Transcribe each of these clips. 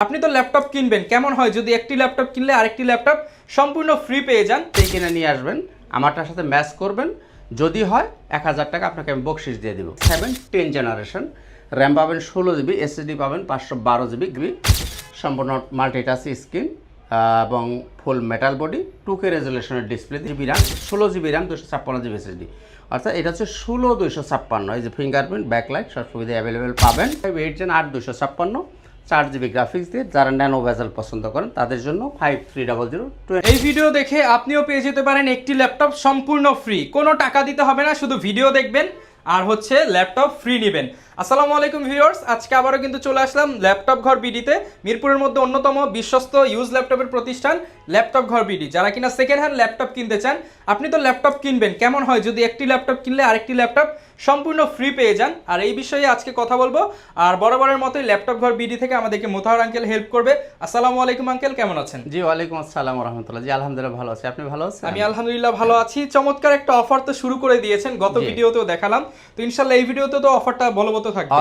আপনি তো ল্যাপটপ কিনবেন, কেমন হয় যদি একটি ল্যাপটপ কিনলে আরেকটি ল্যাপটপ সম্পূর্ণ ফ্রি পেয়ে যান? এই কিনে নিয়ে আসবেন, আমারটার সাথে ম্যাচ করবেন। যদি হয় 1000 টাকা আপনাকে আমি বকশিস দিয়ে দিব। 7-10 জেনারেশন র্যাম পাবেন 16 জিবি, এসএসডি পাবেন 512 জিবি, সম্পূর্ণ মাল্টিটাচ স্ক্রিন এবং ফুল মেটাল বডি, 2K রেজুলেশনের display, GB RAM, 16 GB RAM, 256 GB SSD. অর্থাৎ এটা হচ্ছে 16256। এই যে ফিঙ্গারপ্রিন্ট, ব্যাকলাইট সব সুবিধা অ্যাভেলেবেল পাবেন। 8 Gen 8256, 4 জিবি গ্রাফিক্স দিয়ে। যারা ন্যানো ভেজাল পছন্দ করেন তাদের জন্য 5300 এই ভিডিও দেখে আপনিও পেয়ে যেতে পারেন একটি ল্যাপটপ সম্পূর্ণ ফ্রি, কোনো টাকা দিতে হবে না, শুধু ভিডিও দেখবেন আর হচ্ছে ল্যাপটপ ফ্রি নেবেন। আসসালামু আলাইকুম ভিউয়ার্স, আজকে আবারও কিন্তু চলে আসলাম ল্যাপটপ ঘর বিডিতে, মিরপুরের মধ্যে অন্যতম বিশ্বস্ত ইউজ ল্যাপটপের প্রতিষ্ঠান ল্যাপটপ ঘর বিডি। যারা কিনা সেকেন্ড হ্যান্ড ল্যাপটপ কিনতে চান, আপনি তো ল্যাপটপ কিনবেন, কেমন হয় যদি একটি ল্যাপটপ কিনলে আরেকটি ল্যাপটপ সম্পূর্ণ ফ্রি পেয়ে যান? আর এই বিষয়ে আজকে কথা বলবো। আর বরাবরের মতোই ল্যাপটপ ঘর বিডি থেকে আমাদেরকে মোতাহার আঙ্কেল হেল্প করবে। আসসালামু আলাইকুম আঙ্কেল, কেমন আছেন? জি ওয়ালাইকুম আসসালাম রহমতুল্লাহ। জি আলহামদুলিল্লাহ ভালো আছি, আপনি ভালো আছেন? আমি আলহামদুলিল্লাহ ভালো আছি। চমৎকার একটা অফার তো শুরু করে দিয়েছেন, গত জি। ভিডিওতেও দেখালাম, তো ইনশাআল্লাহ এই ভিডিওতে তো অফারটা বলবৎ থাকবে।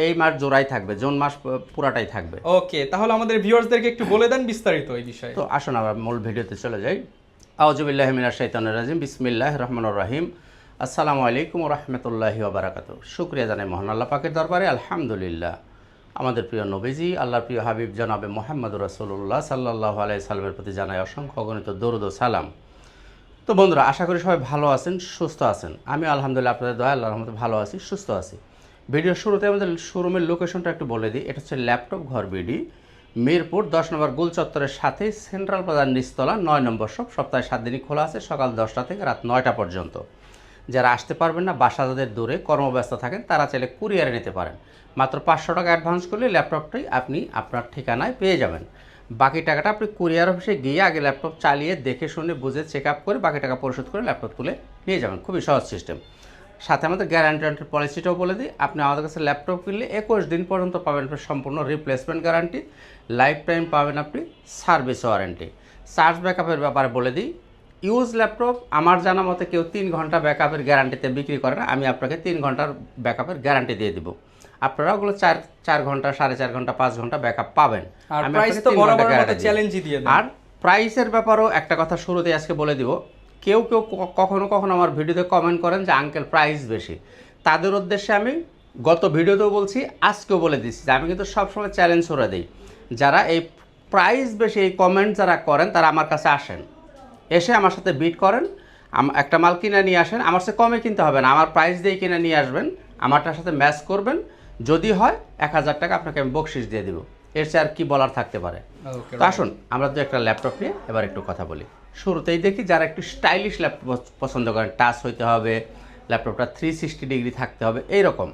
এই মাস জোড়াই থাকবে, জুন মাস পুরাটাই থাকবে। ওকে, তাহলে আমাদের ভিউয়ার্সদেরকে একটু বলে দেন বিস্তারিত এই বিষয়ে। তো আসুন আমরা মূল ভিডিওতে চলে যাই। আউযুবিল্লাহি মিনাশ শাইতানির রাজিম, বিসমিল্লাহির রহমানির রহিম। আসসালামু আলাইকুম ওয়া রাহমাতুল্লাহি ওয়া বারাকাতুহু। শুকরিয়া জানাই মহান আল্লাহ পাকের দরবারে, আলহামদুলিল্লাহ। আমাদের প্রিয় নবীজি, আল্লাহর প্রিয় হাবিব জনাবে মুহাম্মদুর রাসূলুল্লাহ সাল্লাল্লাহু আলাইহি সাল্লামের প্রতি জানাই অসংখ্য অগণিত দরুদ ও সালাম। তো বন্ধুরা, আশা করি সবাই ভালো আছেন, সুস্থ আছেন। আমি আলহামদুলিল্লাহ আপনাদের দয়া আল্লাহর রহমতে ভালো আছি, সুস্থ আছি। ভিডিওর শুরুতে আমাদের শোরুমের লোকেশনটা একটু বলে দিই। এটা হচ্ছে ল্যাপটপ ঘর বিডি, মিরপুর 10 নম্বর গোল চত্বরের সাথে সেন্ট্রাল প্লাজার নিচতলা, 9 নম্বর শপ। সপ্তাহে 7 দিনই খোলা আছে, সকাল 10টা থেকে রাত 9টা পর্যন্ত। যারা আসতে পারবেন না, বাসা যাদের দূরে কর্মব্যস্ত থাকেন, তারা চাইলে কুরিয়ারে নিতে পারেন। মাত্র 500 টাকা অ্যাডভান্স করলে ল্যাপটপটাই আপনি আপনার ঠিকানায় পেয়ে যাবেন। বাকি টাকাটা আপনি কুরিয়ার অফিসে গিয়ে আগে ল্যাপটপ চালিয়ে দেখে শুনে বুঝে চেক আপ করে বাকি টাকা পরিশোধ করে ল্যাপটপ তুলে নিয়ে যাবেন। খুবই সহজ সিস্টেম। সাথে আমাদের গ্যারান্টি পলিসিটাও বলে দিই। আপনি আমাদের কাছে ল্যাপটপ কিনলে 21 দিন পর্যন্ত পাবেন আপনি সম্পূর্ণ রিপ্লেসমেন্ট গ্যারান্টি, লাইফ টাইম পাবেন আপনি সার্ভিস ওয়ারেন্টি। চার্জ ব্যাকআপের ব্যাপারে বলে দিই। ইউজ ল্যাপটপ আমার জানা মতে কেউ 3 ঘন্টা ব্যাকআপের গ্যারান্টিতে বিক্রি করে না। আমি আপনাকে 3 ঘন্টার ব্যাকআপের গ্যারান্টি দিয়ে দিব। আপনারা ওগুলো 4 ঘন্টা, 4.5 ঘন্টা, 5 ঘন্টা ব্যাকআপ পাবেন। আর আমি প্রাইস আপনাকে তো 3 ঘন্টা বরাবরের মতো গ্যারান্টি দিই। চ্যালেঞ্জই দিয়ে দেন। আর প্রাইসের ব্যাপারেও একটা কথা শুরুতে আজকে বলে দিব। কেউ কখনো কখনো আমার ভিডিওতে কমেন্ট করেন যে আঙ্কেল প্রাইস বেশি। তাদের উদ্দেশ্যে আমি গত ভিডিওতেও বলছি, আজকেও বলে দিচ্ছি যে আমি কিন্তু সবসময় চ্যালেঞ্জ করে দিই। যারা এই প্রাইস বেশি এই কমেন্ট যারা করেন তারা আমার কাছে আসেন, এসে আমার সাথে বিট করেন, একটা মাল কিনে নিয়ে আসেন। আমার সাথে কমে কিনতে হবে না, আমার প্রাইস দিয়ে কিনে নিয়ে আসবেন, আমারটার সাথে ম্যাচ করবেন। যদি হয় 1000 টাকা আপনাকে আমি বকশিস দিয়ে দিব। এর চেয়ে আর কি বলার থাকতে পারে। তো আসুন আমরা তো একটা ল্যাপটপ নিয়ে এবার একটু কথা বলি। শুরুতেই দেখি যারা একটু স্টাইলিশ ল্যাপটপ পছন্দ করেন, টাচ হইতে হবে, ল্যাপটপটা 360 ডিগ্রি থাকতে হবে, এইরকম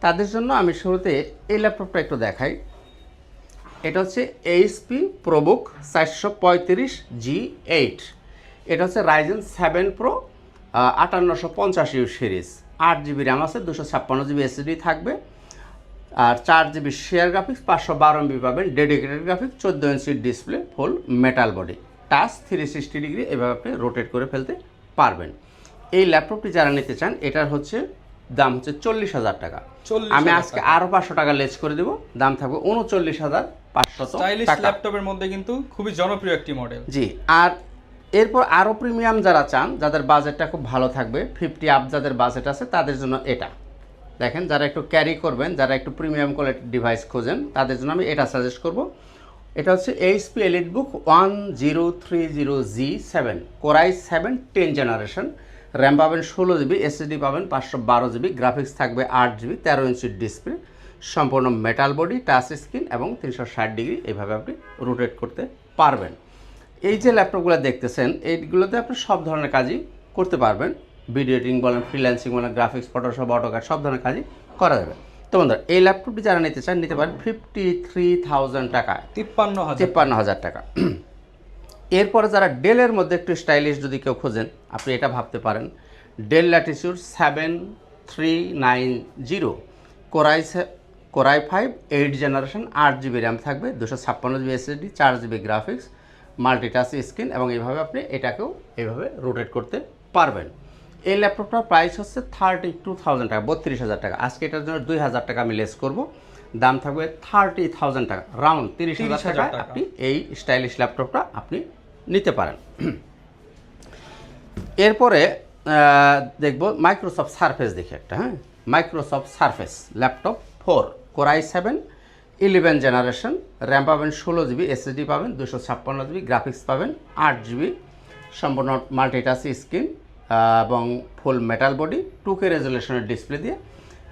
তাদের জন্য আমি শুরুতে এই ল্যাপটপটা একটু দেখাই। এটা হচ্ছে এইচপি প্রোবুক 435G8। এটা হচ্ছে Ryzen 7 pro 5850 series. 8 GB RAM আছে, 256 জিবি এসএসডি থাকবে, আর 4 জিবি শেয়ার গ্রাফিক্স, 512 MB পাবেন ডেডিকেটেড গ্রাফিক্স, 14 ইঞ্চির ডিসপ্লে, ফুল মেটাল বডি, টাচ 360 ডিগ্রি এভাবে আপনি রোটেট করে ফেলতে পারবেন। এই ল্যাপটপটি যারা নিতে চান, এটার হচ্ছে দাম হচ্ছে 40,000 টাকা। আমি আজকে আরও 500 টাকা লেস করে দেবো, দাম থাকবে 39,500 স্টাইলিশ টাকা। ল্যাপটপের মধ্যে কিন্তু খুবই জনপ্রিয় একটি মডেল। জি, আর এরপর আরও প্রিমিয়াম যারা চান, যাদের বাজেটটা খুব ভালো থাকবে, 50 আপ যাদের বাজেট আছে তাদের জন্য এটা দেখেন। যারা একটু ক্যারি করবেন, যারা একটু প্রিমিয়াম কোয়ালিটির ডিভাইস খোঁজেন, তাদের জন্য আমি এটা সাজেস্ট করব। এটা হচ্ছে HP EliteBook 1030G7, core i 7-10 generation. RAM পাবেন 16 জিবি, এসএসডি পাবেন 512 জিবি, গ্রাফিক্স থাকবে 8 জিবি, 13 ইঞ্চির ডিসপ্লে, সম্পূর্ণ মেটাল বডি, টাচ স্ক্রিন এবং 360 ডিগ্রি এইভাবে আপনি রোটেট করতে পারবেন। এই যে ল্যাপটপগুলো দেখতেছেন, এইগুলোতে আপনি সব ধরনের কাজই করতে পারবেন। ভিডিও এডিটিং বলেন, ফ্রিল্যান্সিং বলেন, গ্রাফিক্স, ফটোশপ, অটোক্যাড সব ধরনের কাজই করা যাবে। তো বন্ধুরা, এই ল্যাপটপটি যারা নিতে চান নিতে পারেন 53,000 টাকায়, 53,000 টাকা। এরপরে যারা ডেলের মধ্যে একটু স্টাইলিশ যদি কেউ খোঁজেন, আপনি এটা ভাবতে পারেন। Del Latitude 7390, core i 5 8 generation, 8 GB RAM থাকবে, 256 GB SSD, 4 GB graphics, multi-touch screen এবং এইভাবে আপনি এটাকেও এইভাবে রোটেট করতে পারবেন। এই ল্যাপটপটার প্রাইস হচ্ছে 32,000 টাকা, 32,000 টাকা। আজকে এটার জন্য 2,000 টাকা আমি লেস করবো, দাম থাকবে 30,000 টাকা, রাউন্ড 30,000 টাকা 30,000 টাকা। আপনি এই স্টাইলিশ ল্যাপটপটা আপনি নিতে পারেন। এরপরে দেখব মাইক্রোসফট সারফেস দেখি একটা, হ্যাঁ, Microsoft surface laptop 4 core i7 11 generation, RAM পাবেন 16 জিবি, এসএসডি পাবেন 256 জিবি, গ্রাফিক্স পাবেন 8 জিবি, সম্পূর্ণ মাল্টিটাচ স্ক্রিন এবং ফুল মেটাল বডি, 2K রেজলিউশনের ডিসপ্লে দিয়ে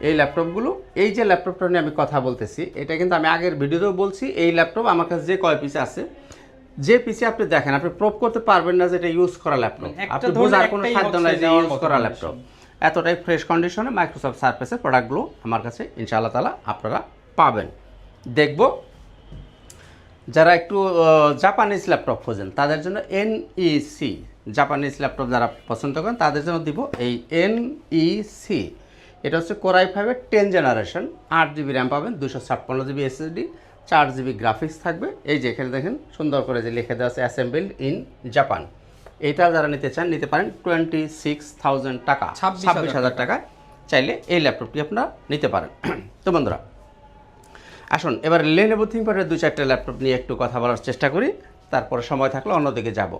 এই ল্যাপটপগুলো। এই যে ল্যাপটপটা নিয়ে আমি কথা বলতেছি, এটা কিন্তু আমি আগের ভিডিওতেও বলছি, এই ল্যাপটপ আমার কাছে যে কয় পিস আছে, যে পিসি আপনি দেখেন আপনি প্রুভ করতে পারবেন না যে এটা ইউজ করা ল্যাপটপ, একটা আপনি ধরলে বোঝার কোনো একটাই সাধ্য হচ্ছে নাই যে নেওয়ার ইউজ মতো করা condition। ল্যাপটপ। এতটাই ফ্রেশ কন্ডিশনে মাইক্রোসফট সারফেসের প্রোডাক্টগুলো আমার কাছে ইনশাআল্লাহ তাআলা আপনারা পাবেন। দেখব যারা একটু জাপানিজ ল্যাপটপ খোঁজেন তাদের জন্য এনইসি, জাপানিজ ল্যাপটপ যারা পছন্দ করেন তাদের জন্য দিব এই এনইসি। এটা হচ্ছে কোর i5 এর 10 জেনারেশন, 8 জিবি র্যাম পাবেন, 256 জিবি এসএসডি, 4 জিবি গ্রাফিক্স থাকবে। এই যে এখানে দেখেন সুন্দর করে যে লিখে দেওয়া আছে অ্যাসেম্বলড ইন জাপান। এইটা যারা নিতে চান নিতে পারেন 26,000 টাকা, 26,000 টাকা চাইলে এই ল্যাপটপটি আপনারা নিতে পারেন। তো বন্ধুরা আসুন এবার লেনোভো থিংকপ্যাডের 2-4টা ল্যাপটপ নিয়ে একটু কথা বলার চেষ্টা করি, তারপরে সময় থাকলে অন্যদিকে যাব।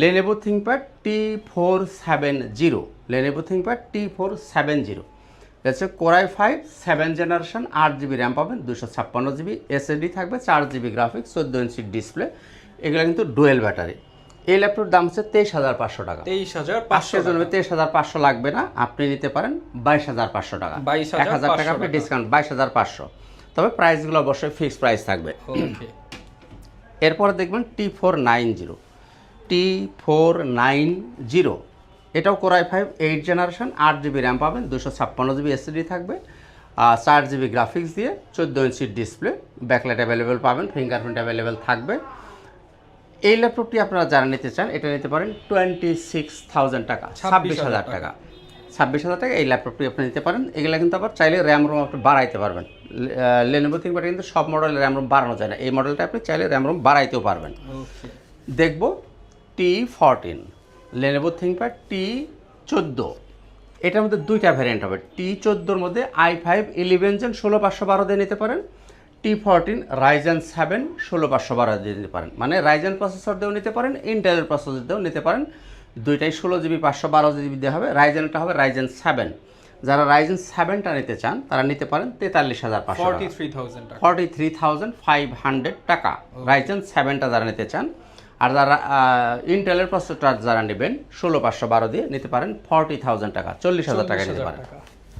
Lenovo ThinkPad T470, Lenovo ThinkPad T470 হচ্ছে core i5 7 generation, 8 GB RAM পাবেন, 256 জিবি এসএসডি থাকবে, 4 জিবি গ্রাফিক্স, 14 ইঞ্চি ডিসপ্লে। এগুলো কিন্তু ডুয়েল ব্যাটারি। এই ল্যাপটপের দাম হচ্ছে 23,500 টাকা। 23,500 জন্য 23,500 লাগবে না, আপনি নিতে পারেন 22,500 টাকা, 1,000 টাকা আপনি ডিসকাউন্ট, 22,500। তবে প্রাইসগুলো অবশ্যই ফিক্সড প্রাইস থাকবে। এরপরে দেখবেন T490, T490 এটাও core i5 8 generation, 8 GB RAM পাবেন, 256 জিবি এসএসডি থাকবে, 4 জিবি গ্রাফিক্স দিয়ে, 14 ইঞ্চি ডিসপ্লে, ব্যাকলাইট অ্যাভেলেবেল পাবেন, ফিঙ্গারপ্রিন্ট অ্যাভেলেবেল থাকবে। এই ল্যাপটপটি আপনারা যারা নিতে চান এটা নিতে পারেন 26,000 টাকা, 26,000 টাকা, 26,000 টাকা এই ল্যাপটপটি আপনি নিতে পারেন। এগুলো কিন্তু আবার চাইলে র্যাম রোম আপনি বাড়াইতে পারবেন। লেনোভো থিংকপ্যাড কিন্তু সব মডেলের র্যাম রোম বাড়ানো যায় না, এই মডেলটা আপনি চাইলে র্যাম রোম বাড়াইতেও পারবেন। দেখব T14, লেনোভো থিংকপ্যাড T14, এটার মধ্যে দুইটা ভ্যারিয়েন্ট হবে। T14 মধ্যে i5 11 জেন 16512 দিয়ে নিতে পারেন, T14 রাইজেন 7 16512 দিয়ে নিতে পারেন, মানে রাইজেন প্রসেসর দিয়েও নিতে পারেন, ইন্টেলের প্রসেসর দিয়েও নিতে পারেন। দুইটাই 16 জিবি 512 জিবি দিয়ে হবে। রাইজেনটা হবে রাইজেন 7। যারা রাইজেন 7টা নিতে চান তারা নিতে পারেন 43,500 টাকা, 43,500 টাকা রাইজেন 7টা যারা নিতে চান। আর যারা ইন্টেলের প্রসেসর যারা নেবেন 16512 দিয়ে নিতে পারেন 40,000 টাকা, 40,000 টাকা নিতে পারেন,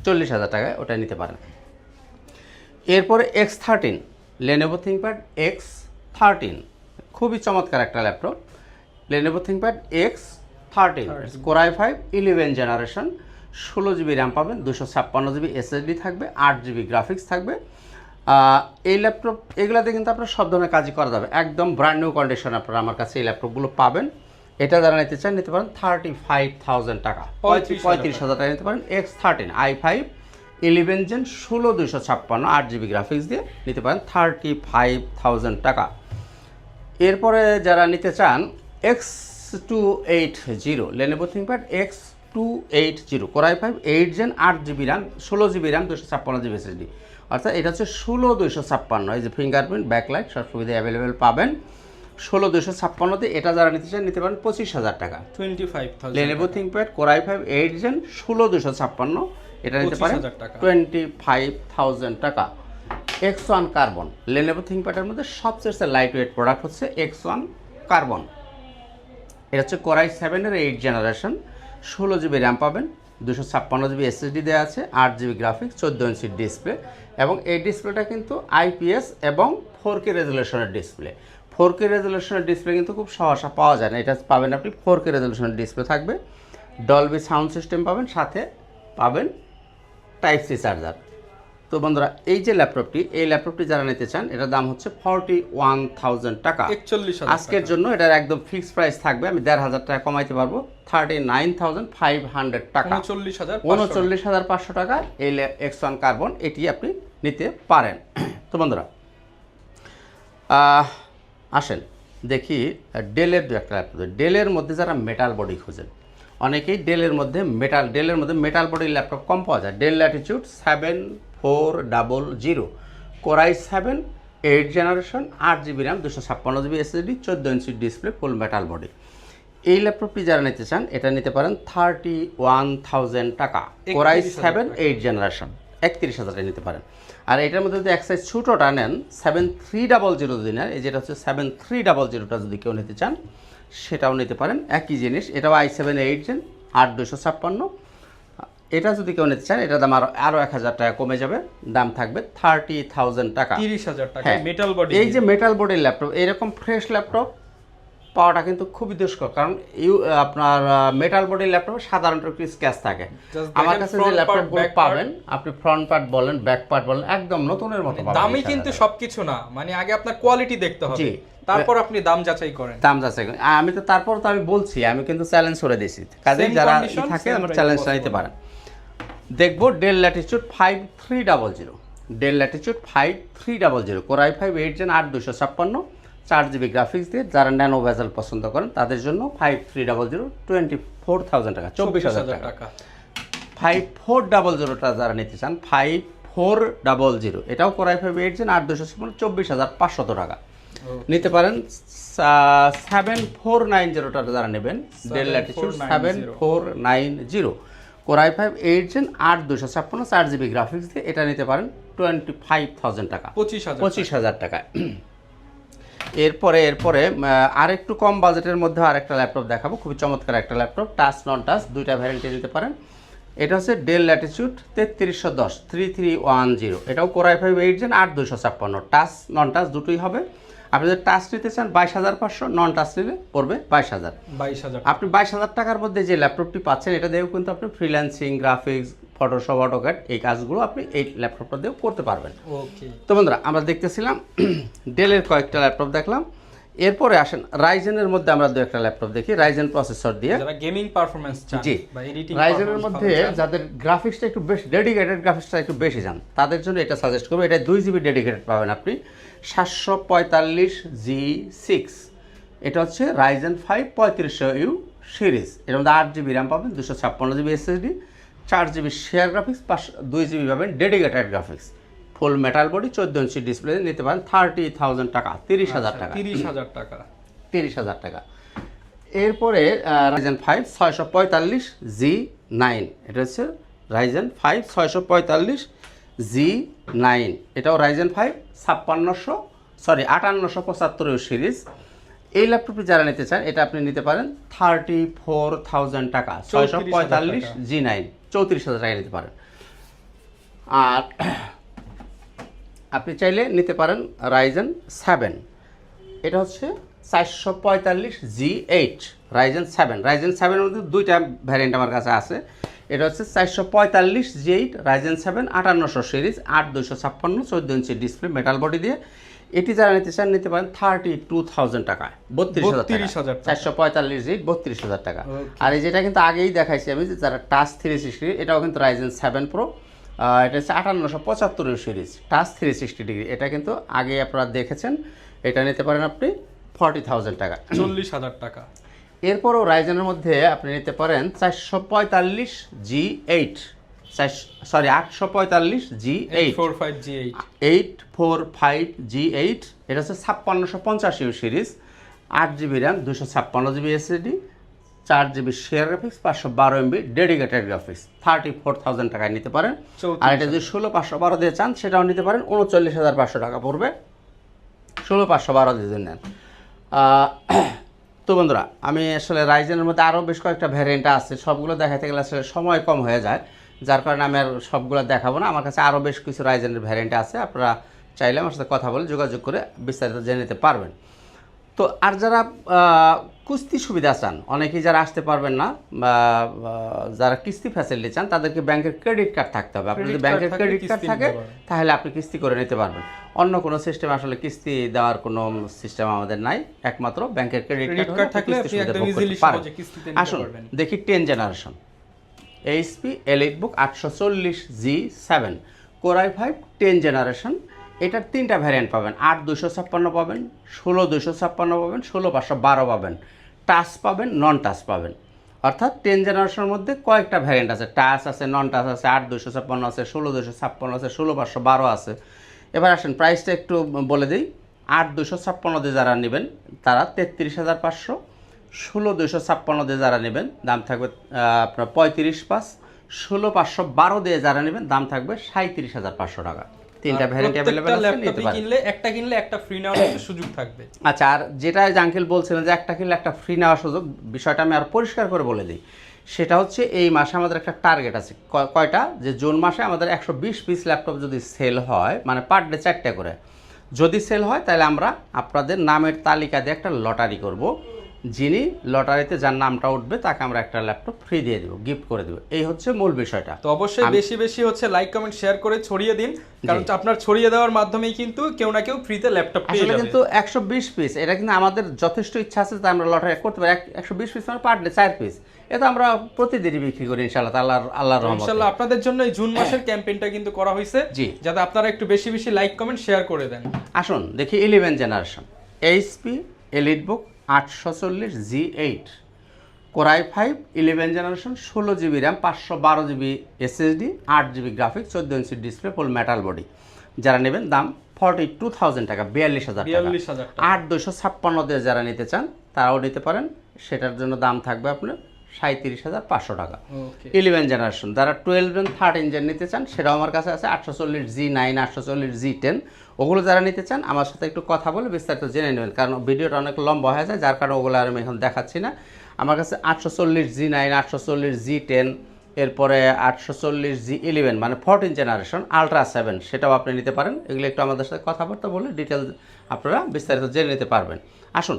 40,000 টাকায় ওটা নিতে পারেন। এরপরে X13, লেনোভো থিংকপ্যাড X13 খুবই চমৎকার একটা laptop. Lenovo ThinkPad X13 core i5 11 generation, 16 GB RAM পাবেন, 256 জিবি এসএসডি থাকবে, 8 জিবি গ্রাফিক্স থাকবে। এই ল্যাপটপ এগুলাতে কিন্তু আপনার সব ধরনের কাজই করা যাবে, একদম ব্র্যান্ড নিউ কন্ডিশন আপনারা আমার কাছে এই ল্যাপটপগুলো পাবেন। এটা যারা নিতে চান নিতে পারেন 35,000 টাকা, 35,000 টাকা নিতে পারেন। X13 i5 11 gen 16256 8 GB graphics দিয়ে নিতে পারেন 35,000 টাকা। এরপরে যারা নিতে চান X280, Lenovo ThinkPad X280 core i5 8 gen 8 GB RAM, 16 GB RAM, 256 GB SSD, অর্থাৎ এটা হচ্ছে 16256। এই যে ফিঙ্গারপ্রিন্ট ব্যাকলাইট সব সুবিধা অ্যাভেলেবেল পাবেন 16256 দিয়ে। এটা যারা নিতে চান নিতে পারেন 25,000 টাকা, 25,000। Lenovo ThinkPad core i5 8 gen 16256 এটা নিতে পারেন 25,000 টাকা। X1 কার্বন, লেনোভো থিংকপ্যাডের মধ্যে সবচেয়ে লাইট ওয়েট প্রোডাক্ট হচ্ছে X1 কার্বন। এটা হচ্ছে কোর i7 এর 8 জেনারেশন, 16 জিবি র্যাম পাবেন, 256 জিবি এসএসডি দেওয়া আছে, 8 জিবি গ্রাফিক্স, 14 ইঞ্চি ডিসপ্লে। এবং এই ডিসপ্লেটা কিন্তু IPS এবং 4K রেজলিউশনের ডিসপ্লে। 4K রেজলিউশনের ডিসপ্লে কিন্তু খুব সহসা পাওয়া যায় না, এটা পাবেন আপনি 4K রেজলিউশনের ডিসপ্লে থাকবে, ডলবি সাউন্ড সিস্টেম পাবেন, সাথে পাবেন টাইপ সি চার্জার। তো বন্ধুরা এই যে ল্যাপটপটি, এই ল্যাপটপটি যারা নিতে চান এটার দাম হচ্ছে 41,000 টাকা। 41,000 আজকের জন্য এটার একদম ফিক্সড প্রাইস থাকবে, আমি 1,500 টাকা কমাইতে পারবো, 39,500 টাকা, 39,500 টাকা এই X1 কার্বন এটি আপনি নিতে পারেন। তো বন্ধুরা আসেন দেখি ডেলের দু একটা ল্যাপটপ। ডেলের মধ্যে যারা মেটাল বডি খোঁজেন, অনেকেই ডেলের মধ্যে মেটাল বডির ল্যাপটপ কম পাওয়া যায়। Del Latitude 7400, core i 7 8 generation 8 GB RAM 256 GB SSD 14 inch display full metal body. এই ল্যাপটপটি যারা নিতে চান এটা নিতে পারেন 31,000 টাকা। কোরাই 7 8 জেনারেশন 31,000 টাকা নিতে পারেন। আর এটার মধ্যে যদি এক সাইজ ছোটোটা নেন 7300 যদি নেন, এই যেটা হচ্ছে 7300টা যদি কেউ নিতে চান সেটাও নিতে পারেন, একই জিনিস। এটাও i7 8 জেন 8256। এটা যদি কেউ নিতে চান এটার দাম আরও 1000 টাকা কমে যাবে, দাম থাকবে 30,000 টাকা। 30,000 টাকা হ্যাঁ, মেটাল বডি। এই যে মেটাল বডির ল্যাপটপ এরকম ফ্রেশ ল্যাপটপ পাওয়াটা কিন্তু খুবই দুষ্কর, কারণ আপনার মেটাল বডির ল্যাপটপে সাধারণত একটু স্ক্র্যাচ থাকে। আমার কাছে যে ল্যাপটপগুলো পাবেন আপনি ফ্রন্ট পার্ট বলেন ব্যাক পার্ট বলেন একদম নতুনের মতো পাবেন। দামই কিন্তু সবকিছু না, মানে আগে আপনার কোয়ালিটি দেখতে হবে, তারপর আপনি দাম যাচাই করেন। দাম যাচাই করেন। আমি তো তারপর তো আমি বলছি, আমি কিন্তু চ্যালেঞ্জ করে দিয়েছি, কাজে যারা থাকে আমার চ্যালেঞ্জটা নিতে পারেন। দেখবো Dell Latitude 5300, Dell Latitude 5300 core i 5 8 gen 8256 4 GB graphics দিয়ে যারা ন্যানো ভেজেল পছন্দ করেন তাদের জন্য 5300 24,000 টাকা, 24,000 টাকা। 5400টা যারা নিতে চান 5400, এটাও কোরাই 5 8 জেন 8256 24,500 টাকা নিতে পারেন। 7490টা যারা নেবেন Dell Latitude 7490 core i 5 8 gen 8256 4 GB graphics দিয়ে এটা নিতে পারেন 25,000 টাকা, 25,000 টাকা। এরপরে আরেকটু কম বাজেটের মধ্যে আরেকটা ল্যাপটপ দেখাবো, খুবই চমৎকার একটা ল্যাপটপ, টাচ নন টাচ দুইটা ভ্যারিয়েন্টে নিতে পারেন। এটা হচ্ছে ডেল ল্যাটিটিউড 3310 3310, এটাও core i 5 8 gen 8256, touch non touch দুটোই হবে। আপনি যদি টাচ নিতে চান 22,500, নন টাচ নিলে পড়বে 22,000। আপনি 22,000 টাকার মধ্যে যে ল্যাপটপটি পাচ্ছেন এটা দিয়েও কিন্তু আপনি ফ্রিল্যান্সিং, গ্রাফিক্স, ফটোশপ, অটোক্যাড এই কাজগুলো আপনি এই ল্যাপটপটা দিয়েও করতে পারবেন। ওকে, তো বন্ধুরা আমরা দেখতেছিলাম ডেলের কয়েকটা ল্যাপটপ দেখলাম, এরপরে আসেন রাইজেনের মধ্যে আমরা দু একটা ল্যাপটপ দেখি রাইজেন প্রসেসর দিয়ে, যারা গেমিং পারফরম্যান্স চান জি বা এডিটিং রাইজেনের মধ্যে যাদের গ্রাফিক্সটা একটু বেশি ডেডিকেটেড, গ্রাফিক্সটা একটু বেশি যান তাদের জন্য এটা সাজেস্ট করবো। এটা 2 GB ডেডিকেটেড পাবেন আপনি 745G6, এটা হচ্ছে রাইজেন 5 3500U সিরিজ। এর মধ্যে 8 GB র্যাম পাবেন 256 GB SSD 4 GB share graphics 2 GB পাবেন ডেডিকেটেড গ্রাফিক্স ফুল মেটাল বডি 14 ইঞ্চি ডিসপ্লে নিতে পারেন 30,000 টাকা, 30,000 টাকা, 30,000 টাকা। এরপরে রাইজেন 5 645G9, এটা হচ্ছে রাইজেন 5 645G9, এটাও রাইজেন 5 5875 সিরিজ। এই ল্যাপটপটি যারা নিতে চান এটা আপনি নিতে পারেন 34,000 টাকা, 645G9 34,000 টাকা নিতে পারেন। আর আপনি চাইলে নিতে পারেন রাইজেন 7, এটা হচ্ছে 445G8 রাইজেন 7। রাইজেন 7-এর মধ্যে দুইটা ভ্যারিয়েন্ট আমার কাছে আছে, এটা হচ্ছে 445G8 Ryzen 7 5800 series 8256 14 inch display metal body দিয়ে। এটি যারা নিতে চান নিতে পারেন 32,000 টাকায়, 32,000 টাকা, 445G8 32,000 টাকা। আর এই যেটা কিন্তু আগেই দেখাইছি আমি যে যারা টাচ 360, এটাও কিন্তু রাইজেন 7 প্রো, এটা হচ্ছে 5875 সিরিজ টাচ 360 ডিগ্রি, এটা কিন্তু আগে আপনারা দেখেছেন। এটা নিতে পারেন আপনি 40,000 টাকা, 40,000 টাকা। এরপরও রাইজেনের মধ্যে আপনি নিতে পারেন 845G8, এটা হচ্ছে 5650 series 8 GB RAM 256 GB SSD 4 GB share graphics 512 MB dedicated graphics 34,000 টাকায় নিতে পারেন। আর এটা যদি 16512 দিয়ে চান সেটাও নিতে পারেন, 39,500 টাকা পড়বে 16512 দিয়ে যদি নেন। তো বন্ধুরা আমি আসলে রাইজেনের মধ্যে আরও বেশ কয়েকটা ভ্যারিয়েন্ট আছে, সবগুলো দেখাতে গেলে আসলে সময় কম হয়ে যায়, যার কারণে আমি আর সবগুলো দেখাবো না। আমার কাছে আরও বেশ কিছু রাইজেনের ভ্যারিয়েন্ট আছে, আপনারা চাইলে আমার সাথে কথা বলে যোগাযোগ করে বিস্তারিত জেনে নিতে পারবেন। তো আর যারা কুস্তি সুবিধা চান, অনেকেই যারা আসতে পারবেন না বা যারা কিস্তি ফ্যাসিলিটি চান তাদেরকে ব্যাংকের ক্রেডিট কার্ড থাকতে হবে। আপনার যদি ব্যাংকের ক্রেডিট কার্ড থাকে তাহলে আপনি কিস্তি করে নিতে পারবেন। অন্য কোনো সিস্টেম আসলে কিস্তি দেওয়ার কোনো সিস্টেম আমাদের নাই, একমাত্র ব্যাংকের ক্রেডিট কার্ড থাকলে আপনি একদম ইজিলি সহজে কিস্তিতে নিতে পারবেন। আসুন দেখি 10 generation HP EliteBook 840G7 core i 5 10 generation. এটার 3টা ভ্যারিয়েন্ট পাবেন, 8256 পাবেন, 16256 পাবেন, 16512 পাবেন, টাচ পাবেন, নন টাচ পাবেন। অর্থাৎ 10 জেনারেশনের মধ্যে কয়েকটা ভ্যারিয়েন্ট আছে, টাচ আছে, নন টাচ আছে, 8256 আছে, 16256 আছে, 16512 আছে। এবার আসেন প্রাইসটা একটু বলে দিই। 8,256 দিয়ে যারা নেবেন তারা 33,500, 16,256 দিয়ে যারা নেবেন দাম থাকবে আপনার 35,500, 16,512 দিয়ে যারা নেবেন দাম থাকবে 37,500 টাকা। তিনটা ভ্যারিয়েন্ট অ্যাভেলেবল আছে, নিতে পারেন। কিনলে একটা ফ্রি নেওয়ার একটা সুযোগ থাকবে। আচ্ছা, আর যেটা আঙ্কেল বলছিলেন যে একটা কিনলে একটা ফ্রি নেওয়ার সুযোগ, বিষয়টা আমি আর পরিষ্কার করে বলে দিই। সেটা হচ্ছে এই মাসে আমাদের একটা টার্গেট আছে। কয়টা? যে জুন মাসে আমাদের 120 পিস ল্যাপটপ যদি সেল হয়, মানে পার ডে 4টা করে যদি সেল হয়, তাহলে আমরা আপনাদের নামের তালিকা দিয়ে একটা লটারি করব। যিনি লটারিতে যার নামটা উঠবে তাকে আমরা একটা ল্যাপটপ ফ্রি দিয়ে দেবো, গিফট করে দেবো। এই হচ্ছে মূল বিষয়টা। তো অবশ্যই বেশি বেশি হচ্ছে লাইক কমেন্ট শেয়ার করে ছড়িয়ে দিন, কারণ আপনার ছড়িয়ে দেওয়ার মাধ্যমেই কিন্তু কেউ না কেউ ফ্রিতে ল্যাপটপ পেয়ে যাবে। কিন্তু 120 পিস, এটা কিন্তু আমাদের যথেষ্ট ইচ্ছা আছে যে আমরা লটারি করতে পারি। 120 পিস মানে পার ডে 4 পিস, এটা আমরা প্রতিদিনই বিক্রি করি ইনশাআল্লাহ, আল্লাহর রহমতে। ইনশাআল্লাহ আপনাদের জন্য এই জুন মাসের ক্যাম্পেইনটা কিন্তু করা হয়েছে, যাতে আপনারা একটু বেশি বেশি লাইক কমেন্ট শেয়ার করে দেন। আসুন দেখি 11 generation HP EliteBook 840 G8 core i 5 11 generation, 16 GB RAM, 512 GB SSD, 8 GB graphics, 14 inch display, ফুল মেটাল বডি। যারা নেবেন দাম 42,000 টাকা, 42,000 টাকা। 8,256 দিয়ে যারা নিতে চান তারাও নিতে পারেন, সেটার জন্য দাম থাকবে আপনার 37,500 টাকা। 11 জেনারেশন যারা 12 এবং 13 জেন নিতে চান সেটাও আমার কাছে আছে, 840 G9, 840 G10। ওগুলো যারা নিতে চান আমার সাথে একটু কথা বলে বিস্তারিত জেনে নেবেন, কারণ ভিডিওটা অনেক লম্বা হয়ে যায়, যার কারণে ওগুলো আর আমি এখন দেখাচ্ছি না। আমার কাছে 840 G9, 840 G10, এরপরে 840 G11 মানে 14 জেনারেশন আলট্রা 7, সেটাও আপনি নিতে পারেন। এগুলো একটু আমাদের সাথে কথাবার্তা বলে ডিটেল আপনারা বিস্তারিত জেনে নিতে পারবেন। আসুন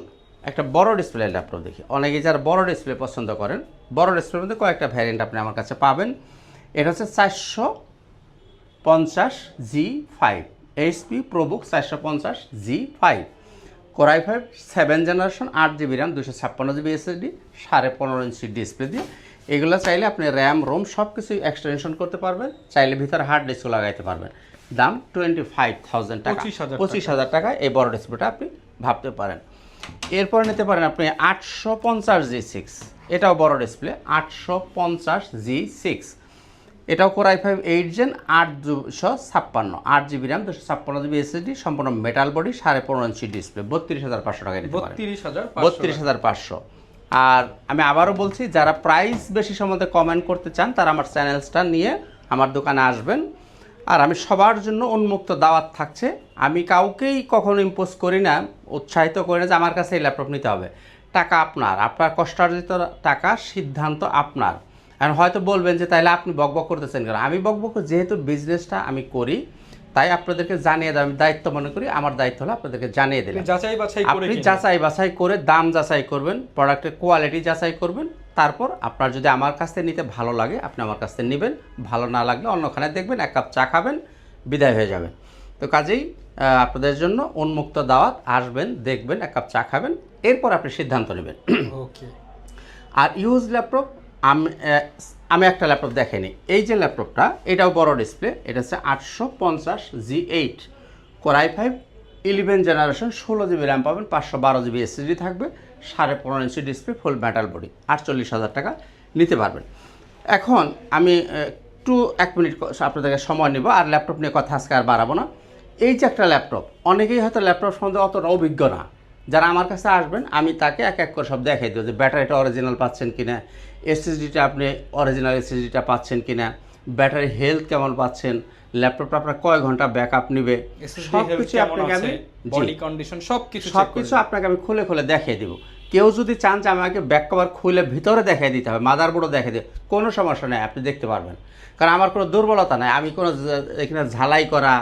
একটা বড় ডিসপ্লে ল্যাপটপ দেখি। অনেকেই যারা বড় ডিসপ্লে পছন্দ করেন, বড় ডিসপ্লের মধ্যে কয়েকটা ভ্যারিয়েন্ট আপনি আমার কাছে পাবেন। এটা হচ্ছে 450 G5 HP ProBook 450 G5 core i 5 7 generation, 8 GB RAM, 256 GB SSD, 15.5 inch display দিয়ে। এগুলো চাইলে আপনি র্যাম রোম সব কিছু এক্সটেনশন করতে পারবেন, চাইলে ভিতরে হার্ড ডিস্কও লাগাইতে পারবেন। দাম 25,000 টাকা, 25,000 টাকা এই বড় ডিসপ্লেটা আপনি ভাবতে পারেন। এরপর নিতে পারেন আপনি 850 G6, এটাও বড় ডিসপ্লে, 850 G6, এটাও core i 5 8 gen, 8,256, 8 GB RAM, 256 GB SSD, সম্পূর্ণ মেটাল বডি, 15.5 ইঞ্চি ডিসপ্লে, 32,500 টাকা নিতে পারেন। 32,500। আর আমি আবারও বলছি, যারা প্রাইস বেশি সম্বন্ধে কমেন্ট করতে চান তারা আমার চ্যানেলসটা নিয়ে আমার দোকানে আসবেন। আর আমি সবার জন্য উন্মুক্ত দাওয়াত থাকছে। আমি কাউকেই কখনো ইম্পোজ করি না, উৎসাহিত করি না যে আমার কাছে এই ল্যাপটপ নিতে হবে। টাকা আপনার, আপনার কষ্টার্জিত টাকা, সিদ্ধান্ত আপনার। আর হয়তো বলবেন যে তাইলে আপনি বকবক করতেছেন কেন? আমি বকবক যেহেতু বিজনেসটা আমি করি, তাই আপনাদেরকে জানিয়ে দেওয়া আমি দায়িত্ব মনে করি। আমার দায়িত্ব হলো আপনাদেরকে জানিয়ে দিলাম। আপনি যাচাই বাছাই করে দাম যাচাই করবেন, প্রোডাক্টের কোয়ালিটি যাচাই করবেন, তারপর আপনার যদি আমার কাছ থেকে নিতে ভালো লাগে আপনি আমার কাছ থেকে নেবেন, ভালো না লাগলে অন্যখানে দেখবেন, এক কাপ চা খাবেন, বিদায় হয়ে যাবেন। তো কাজেই আপনাদের জন্য উন্মুক্ত দাওয়াত, আসবেন, দেখবেন, এক কাপ চা খাবেন, এরপর আপনি সিদ্ধান্ত নেবেন। ওকে। আর ইউজ ল্যাপটপ আমি একটা ল্যাপটপ দেখেনি, এই যে ল্যাপটপটা এটাও বড় ডিসপ্লে, এটা হচ্ছে 850 G8 core i 5 11 generation, 16 GB RAM পাবেন, 512 জিবি এসএসডি থাকবে, 15.5 ইঞ্চি ডিসপ্লে, ফুল মেটাল বডি, 48,000 টাকা নিতে পারবেন। এখন আমি একটু 1 মিনিট আপনাদেরকে সময় নেব, আর ল্যাপটপ নিয়ে কথা আজকে আর বাড়াবো না। এই যে একটা ল্যাপটপ, অনেকেই হয়তো ল্যাপটপ সম্বন্ধে অতটা অভিজ্ঞ না। যারা আমার কাছে আসবেন আমি তাকে এক এক করে সব দেখাই দেবো যে ব্যাটারিটা অরিজিনাল পাচ্ছেন কিনা, এসএসডিটা আপনি অরিজিনাল এসএসডিটা পাচ্ছেন কিনা, ব্যাটারি হেলথ কেমন পাচ্ছেন, ল্যাপটপটা আপনার কয় ঘন্টা ব্যাকআপ নেবে, সবকিছু আপনাকে আমি বডি কন্ডিশন সবকিছু আপনাকে আমি খুলে খুলে দেখিয়ে দেবো। কেউ যদি চান যে আমাকে ব্যাক কভার খুলে ভিতরে দেখিয়ে দিতে হবে, মাদারবোর্ডও দেখিয়ে দেবে, কোনো সমস্যা নেই, আপনি দেখতে পারবেন। কারণ আমার কোনো দুর্বলতা নাই, আমি কোনো এখানে ঝালাই করা,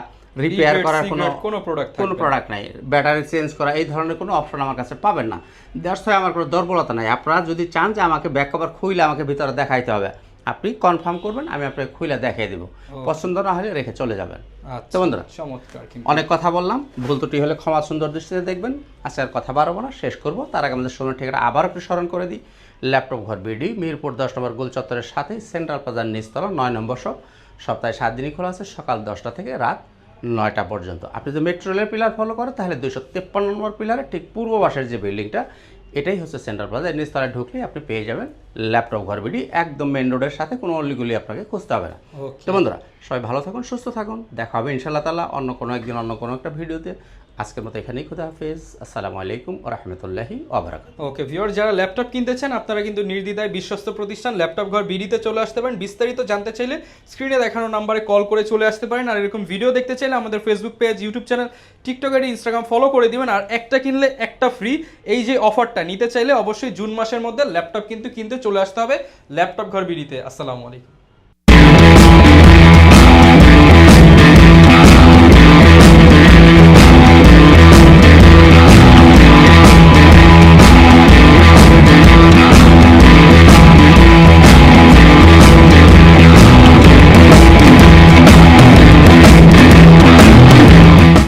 রিপেয়ার করার কোনো প্রোডাক্ট নাই, ব্যাটারি চেঞ্জ করা এই ধরনের কোনো অপশন আমার কাছে পাবেন না। দ্যাটস ওয়াই আমার কোনো দুর্বলতা নাই। আপনারা যদি চান যে আমাকে ব্যাক কভার খুইলে আমাকে ভিতরে দেখাইতে হবে, আপনি কনফার্ম করবেন, আমি আপনাকে খুইলে দেখিয়ে দেবো, পছন্দ না হলে রেখে চলে যাবেন। তো বন্ধুরা, অনেক কথা বললাম, ভুল ত্রুটি হলে ক্ষমা সুন্দর দৃষ্টিতে দেখবেন। আজকে আর কথা বাড়াবো না, শেষ করবো। তার আগে আমাদের সময় ঠিকানা আবার একটু স্মরণ করে দিই। ল্যাপটপ ঘর বিডি, মিরপুর 10 নম্বর গোল চত্বরের সাথে, সেন্ট্রাল প্লাজার নিচতলা, 9 নম্বর শপ। সপ্তাহে 7 দিনই খোলা আছে, সকাল 10টা থেকে রাত 9টা পর্যন্ত। আপনি যদি মেট্রো রেলের পিলার ফলো করেন তাহলে 253 নম্বর পিলারে ঠিক পূর্ব পাশের যে বিল্ডিংটা, এটাই হচ্ছে সেন্ট্রাল প্লাজা। এর নিচতলায় ঢুকলে আপনি পেয়ে যাবেন ল্যাপটপ ঘর বিডি, একদম মেন রোডের সাথে, কোনো অলিগুলি আপনাকে খুঁজতে হবে না। ওকে তো বন্ধুরা, সবাই ভালো থাকুন, সুস্থ থাকুন, দেখা হবে ইনশাআল্লাহ তাআলা অন্য কোনো একদিন অন্য কোনো একটা ভিডিওতে। আজকের মতো এখানেই, খুদা হাফেজ, আসসালামু আলাইকুম ওয়া রাহমাতুল্লাহি ওয়া বারাকাতুহু। ওকে ভিউয়ার, যারা ল্যাপটপ কিনতে চান আপনারা কিন্তু নির্দ্বিধায় বিশ্বস্ত প্রতিষ্ঠান ল্যাপটপ ঘর বিডিতে চলে আসতে পারেন। বিস্তারিত জানতে চাইলে স্ক্রিনে দেখানো নাম্বারে কল করে চলে আসতে পারেন। আর এরকম ভিডিও দেখতে চাইলে আমাদের Facebook page, YouTube channel, TikTok আর ইনস্টাগ্রাম ফলো করে দিবেন। আর একটা কিনলে একটা ফ্রি, এই যে অফারটা নিতে চাইলে অবশ্যই জুন মাসের মধ্যে ল্যাপটপ কিন্তু কিনতে চলে আসতে হবে ল্যাপটপ ঘর বিডিতে। আসসালামু আলাইকুম।